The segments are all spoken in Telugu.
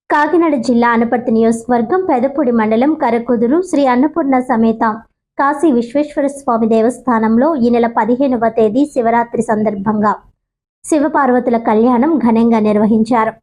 కాకినాడ జిల్లా అనపర్తి నియోజకవర్గం పెదపూడి మండలం కరకుదురు శ్రీ అన్నపూర్ణ సమేత కాశీ విశ్వేశ్వర స్వామి దేవస్థానంలో ఈ నెల 15వ తేదీ శివరాత్రి సందర్భంగా శివపార్వతుల కళ్యాణం ఘనంగా నిర్వహించారు.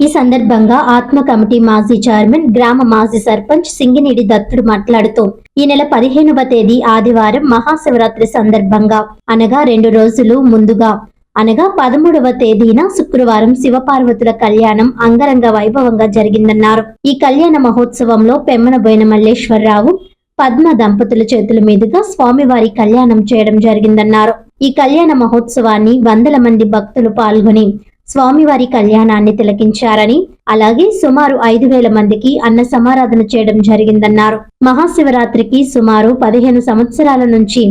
ఈ సందర్భంగా ఆత్మ కమిటీ మాజీ చైర్మన్, గ్రామ మాజీ సర్పంచ్ సింగినీడి దత్తుడు మాట్లాడుతూ ఈ నెల 15వ తేదీ ఆదివారం మహాశివరాత్రి సందర్భంగా అనగా 2 రోజులు ముందుగా అనగా 13వ తేదీన శుక్రవారం శివపార్వతుల కళ్యాణం అంగరంగ వైభవంగా జరిగిందన్నారు. ఈ కళ్యాణ మహోత్సవంలో పెమ్మనబోయిన మల్లేశ్వరరావు, పద్మ దంపతుల చేతుల మీదుగా స్వామివారి కళ్యాణం చేయడం జరిగిందన్నారు. ఈ కళ్యాణ మహోత్సవాన్ని వందల మంది భక్తులు పాల్గొని స్వామివారి కళ్యాణాన్ని తిలకించారని, అలాగే సుమారు 5,000 మందికి అన్న సమారాధన చేయడం జరిగిందన్నారు. మహాశివరాత్రికి సుమారు 15 సంవత్సరాల నుంచి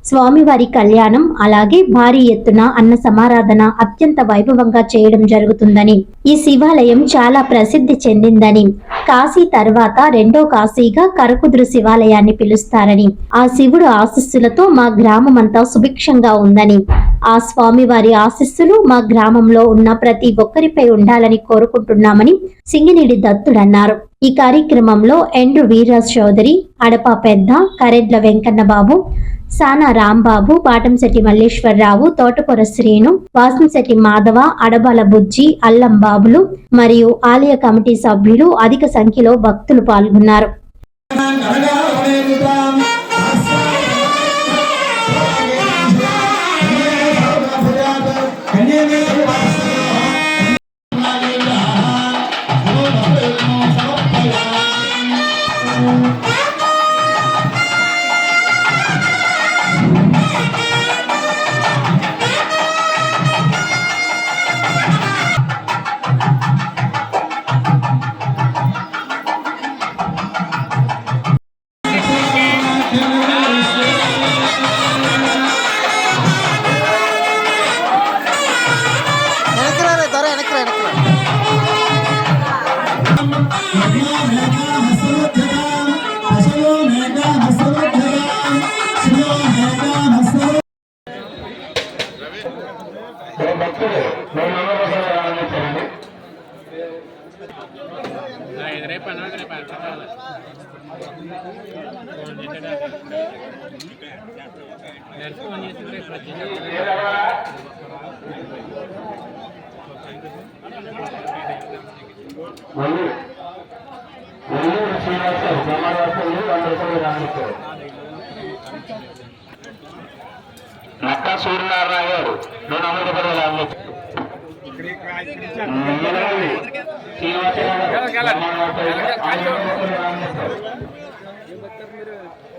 స్వామివారి కళ్యాణం అలాగే భారీ ఎత్తున అన్న సమారాధన అత్యంత వైభవంగా చేయడం జరుగుతుందని, ఈ శివాలయం చాలా ప్రసిద్ధి చెందిందని, కాశీ తర్వాత రెండో కాశీగా కరకుదురు శివాలయాన్ని పిలుస్తారని, ఆ శివుడు ఆశీస్సులతో మా గ్రామం అంతా సుభిక్షంగా ఉందని, ఆ స్వామివారి ఆశీస్సులు మా గ్రామంలో ఉన్న ప్రతి ఒక్కరిపై ఉండాలని కోరుకుంటున్నామని సింగినీడి దత్తుడు అన్నారు. ఈ కార్యక్రమంలో ఎండ్రు వీర్రాజ్ చౌదరి, అడపా పెద్ద, కరెడ్ల వెంకన్న బాబు, సానా రాంబాబు, పాటంశెట్టి మల్లేశ్వరరావు, తోటకూర శ్రీను, వాసంశెట్టి మాధవ, అడబాల బుజ్జి, అల్లం బాబులు మరియు ఆలయ కమిటీ సభ్యులు అధిక సంఖ్యలో భక్తులు పాల్గొన్నారు. నక్కా సూర్యనారాయణ గారు 200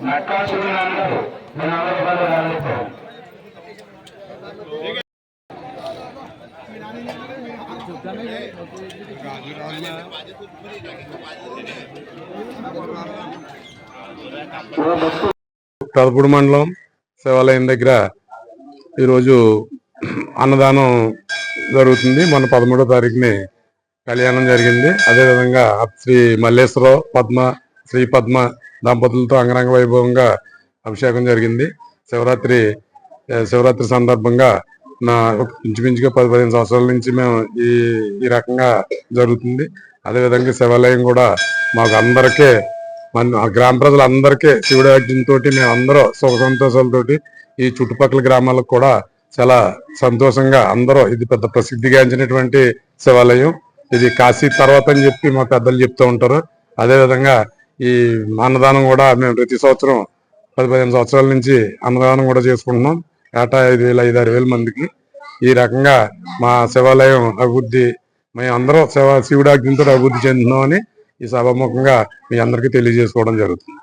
నక్కా సూర్యనారాయణ గారు 200 పెదపూడి మండలం శివాలయం దగ్గర ఈరోజు అన్నదానం జరుగుతుంది. మన 13వ తారీఖుని కళ్యాణం జరిగింది. అదేవిధంగా శ్రీ మల్లేశ్వరరావు, శ్రీ పద్మ దంపతులతో అంగరంగ వైభవంగా అభిషేకం జరిగింది. శివరాత్రి సందర్భంగా ఇంచుమించుగా 10-15 సంవత్సరాల నుంచి మేము ఈ రకంగా జరుగుతుంది. అదేవిధంగా శివాలయం కూడా మాకు అందరికీ, మన గ్రామ ప్రజలందరికీ శివుడి ఆజ్ఞతో మేము అందరూ సుఖ సంతోషాలతోటి, ఈ చుట్టుపక్కల గ్రామాలకు కూడా చాలా సంతోషంగా అందరూ, ఇది పెద్ద ప్రసిద్ధిగాంచినటువంటి శివాలయం. ఇది కాశీ తర్వాత అని చెప్పి మా పెద్దలు చెప్తూ ఉంటారు. అదేవిధంగా ఈ అన్నదానం కూడా మేము ప్రతి సంవత్సరం 10-15 సంవత్సరాల నుంచి అన్నదానం కూడా చేసుకుంటున్నాం. ఏటా 5,000-6,000 మందికి. ఈ రకంగా మా శివాలయం అభివృద్ధి, మేము అందరూ శివుడి ఆజ్ఞతో అభివృద్ధి చెందుతున్నామని ఈ సభాముఖంగా మీ అందరికీ తెలియజేసుకోవడం జరుగుతుంది.